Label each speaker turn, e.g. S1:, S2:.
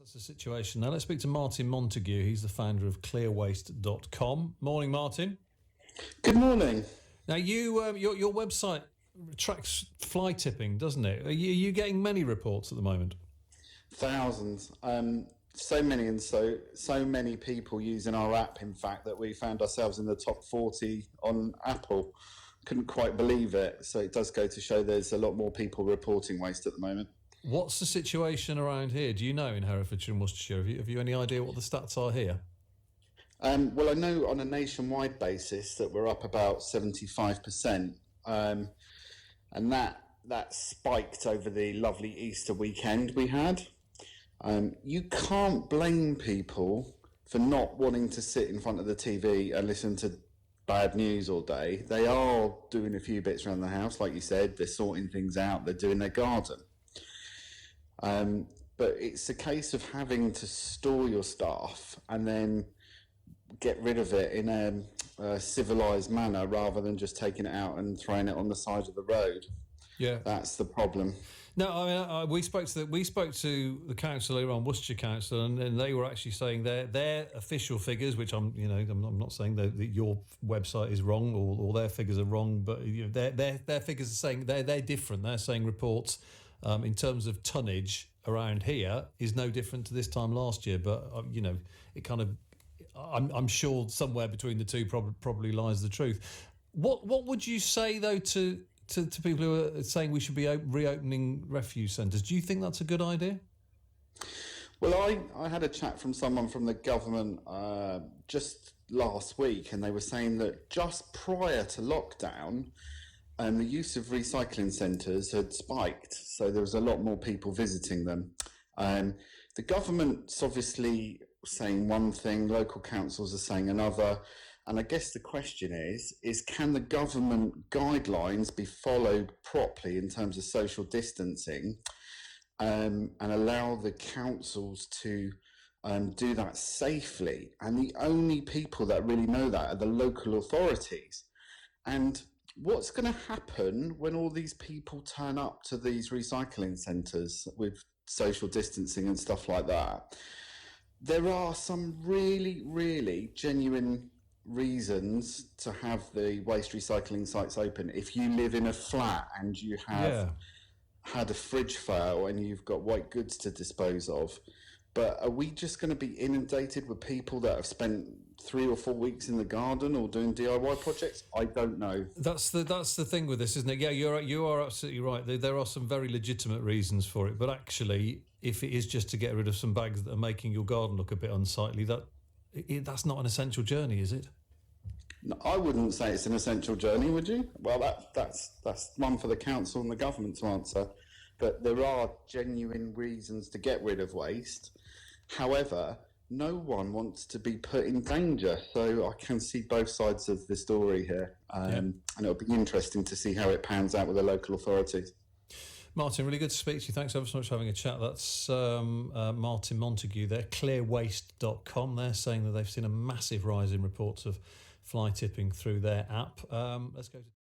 S1: That's the situation. Now let's speak to Martin Montague. He's the founder of ClearWaste.com. Morning, Martin.
S2: Good morning.
S1: Now your website tracks fly tipping, doesn't it? Are you getting many reports at the moment?
S2: Thousands. So many and so many people using our app, in fact, that we found ourselves in the top 40 on Apple. Couldn't quite believe it. So it does go to show there's a lot more people reporting waste at the moment.
S1: What's the situation around here? Do you know in Herefordshire and Worcestershire? Have you any idea what the stats are here?
S2: Well, I know on a nationwide basis that we're up about 75%, and that spiked over the lovely Easter weekend we had. You can't blame people for not wanting to sit in front of the TV and listen to bad news all day. They are doing a few bits around the house, like you said. They're sorting things out. They're doing their garden. But it's a case of having to store your stuff and then get rid of it in a civilized manner rather than just taking it out and throwing it on the side of the road. Yeah, that's the problem.
S1: No, I mean we spoke to the council earlier on, Worcestershire Council, and they were actually saying their official figures, which I'm not saying that your website is wrong or their figures are wrong, but their figures are saying they're different. They're saying reports in terms of tonnage around here is no different to this time last year, but it kind of I'm sure somewhere between the two probably lies the truth. What would you say though to people who are saying we should be reopening refuse centres? Do you think that's a good idea?
S2: Well, I had a chat from someone from the government just last week, and they were saying that just prior to lockdown, the use of recycling centres had spiked, so there was a lot more people visiting them. The government's obviously saying one thing, local councils are saying another. And I guess the question is can the government guidelines be followed properly in terms of social distancing and allow the councils to do that safely? And the only people that really know that are the local authorities. And what's going to happen when all these people turn up to these recycling centres with social distancing and stuff like that? There are some really, really genuine reasons to have the waste recycling sites open. If you live in a flat and you have had a fridge fail and you've got white goods to dispose of, but are we just going to be inundated with people that have spent 3 or 4 weeks in the garden or doing DIY projects? I don't know.
S1: That's the thing with this, isn't it? Yeah, you are absolutely right. There are some very legitimate reasons for it, but actually, if it is just to get rid of some bags that are making your garden look a bit unsightly, that's not an essential journey, is it?
S2: No, I wouldn't say it's an essential journey, would you? Well, that's one for the council and the government to answer. But there are genuine reasons to get rid of waste. However, no one wants to be put in danger. So I can see both sides of the story here. And it'll be interesting to see how it pans out with the local authorities.
S1: Martin, really good to speak to you. Thanks ever so much for having a chat. That's Martin Montague there, ClearWaste.com. They're saying that they've seen a massive rise in reports of fly tipping through their app. Let's go to